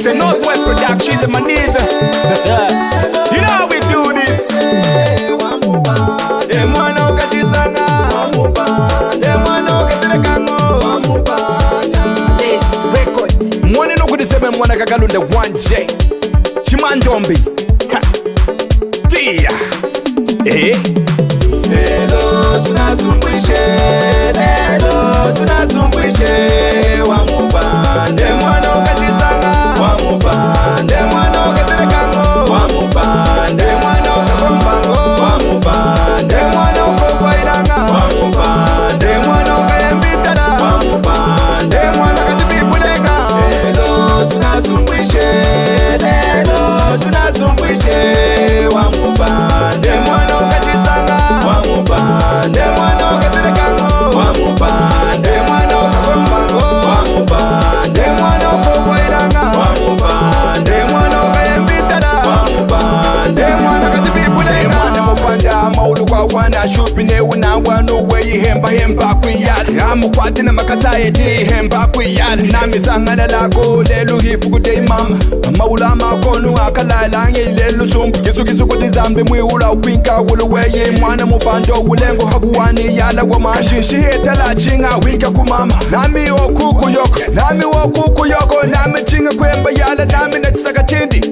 It's a Northwest production, the manita. You know how we do this. Mwani no kudiseme mwana kakalunde 1J Chimandombi Tia Lelo tunasumbwishe, lelo tunasumbwishe. Wamupande mwana ukatizanga, wamupande mwana ukaterekango, wamupande mwana ukakombango, wamupande mwana ukokwailanga, wamupande mwana ukayembitala, wamupande mwana katibibulenga. Lelo tunasumbwishe, lelo tunasumbwishe. Wamupande mwana ukatizanga, wamupande mwana ukaterekango, wamupande mwana ukakombango, wamupande mwana ukokwailanga, wamupande mwana ukayembitala, wamupande mwana katibibulenga. Mwana mupanda maulu kwa wana shupine una wanu weyi hemba kwiyali amukwati na makataye di hemba kwiyali nami zangana lako lelu hifukude imama maulu amakonu akalalange lelu sumbu kisu kuti zambi mwiula upinka ulu weyi mwana mupando ulengo hakuwani yala wama shinshi hetala chinga winka kumama nami okuku yoko nami chinga kwemba yala nami natisaka tindi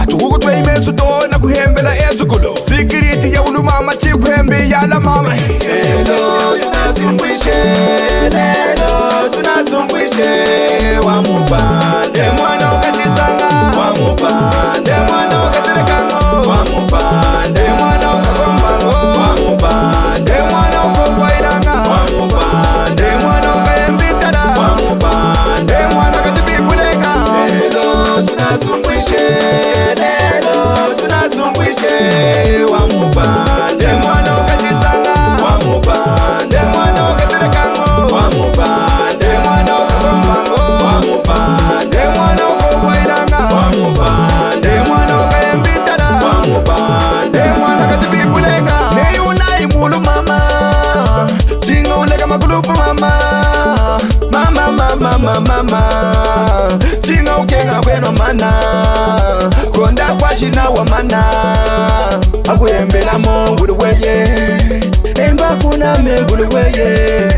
atukuku twe imesu na kuhembela ezukulo sikiriti ya ulu mama chikwembi yala mama. Lelo tunasumbwishe, lelo tunasumbwishe. Wamupande mwana ukatizanga, wamupande mwana ukaterekango, wamupande mwana ukakombango, wamupande mwana ukokwailanga, wamupande mwana ukayembitala, wamupande mwana katibibulenga. Lelo tunasumbwishe, lelo tunasumbwishe. Wamupande mwana ukatizanga, wamupande mwana ukaterekango, wamupande mwana ukakombango, wamupande mwana ukokwailanga, wamupande mwana ukayembitala, wamupande mwana katibibulenga. Neyunayi mulu mama chinga ulega makulupu mama chinga ukenga kweno mana konda kwashina wa mana akuyembela mo nguluweye emba kuna me nguluweye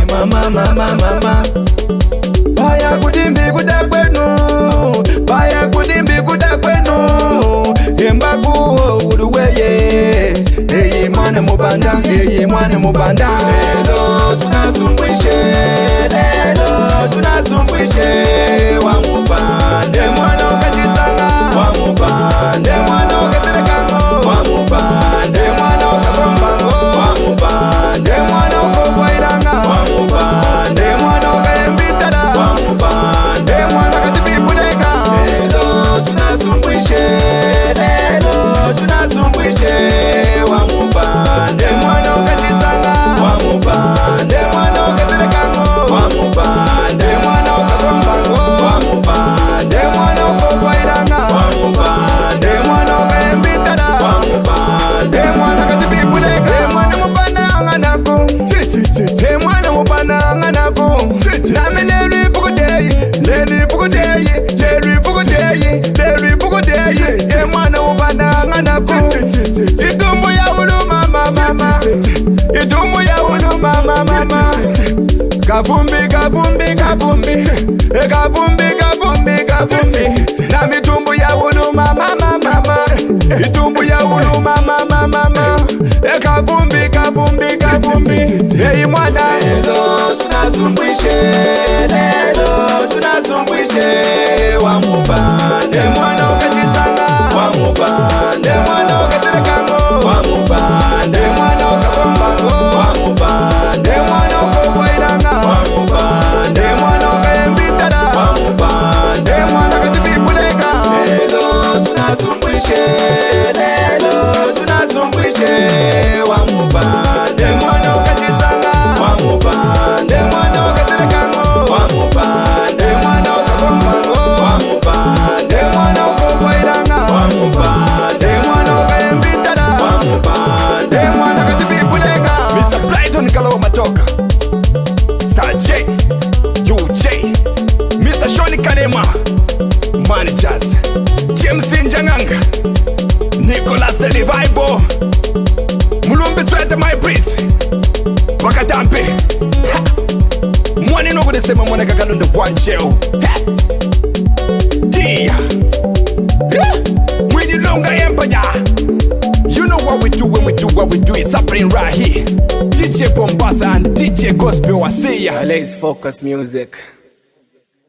mama baya kudimbi kudakwenu emba kuo nguluweye eyi mwana mubanda lelo tunasumbwishe, lelo tunasumbwishe. Wamupande mwana ukatizanga, wamupande mwana ukaterekango, wamupande mwana ukakombango, wamupande mwana ukokwailanga, wamupande mwana ukayembitala, wamupande mwana katibibulenga. Lelo tunasumbwishe, lelo tunasumbwishe. Wamupande mwana ukatizanga, wamupande mwana ukaterekango, wamupande mwana ukakombango, wamupande mwana ukokwailanga, wamupande mwana ukayembitala, wamupande mwana katibibulenga. Mwana mupanda anganako, mwana mupanda anganako, nami lelu ipukudeyi, mwana mupanda anganako. Itumbu ya ulu mama itumbu ya ulu mama kabumbi nami tumbu ya ulu mama itumbu ya ulu mama kabumbi hey mwana. Lelo tunasumbwishe, lelo tunasumbwishe. Wamupande mwana ukatizanga, wamupande mwana ukaterekango, wamupande mwana ukakombango, wamupande mwana ukokwailanga, wamupande mwana ukayembitala, wamupande mwana katibibulenga. Lelo tunasumbwishe, lelo tunasumbwishe. Wamupande mwana ukatizanga, wamupande mwana ukaterekango, wamupande mwana ukakombango, wamupande mwana Jazz, James Njanganga, Nicholas the Revival, Mulumbi Twete my priest, Wakatampe. Mwani no go the same mwani kakalunde kwa ncheo. Dia, Mwini Longa Empire. You know what we do when we do what we do. It's happening right here. DJ Bombasa and DJ Gospel, I see ya. Let's focus music.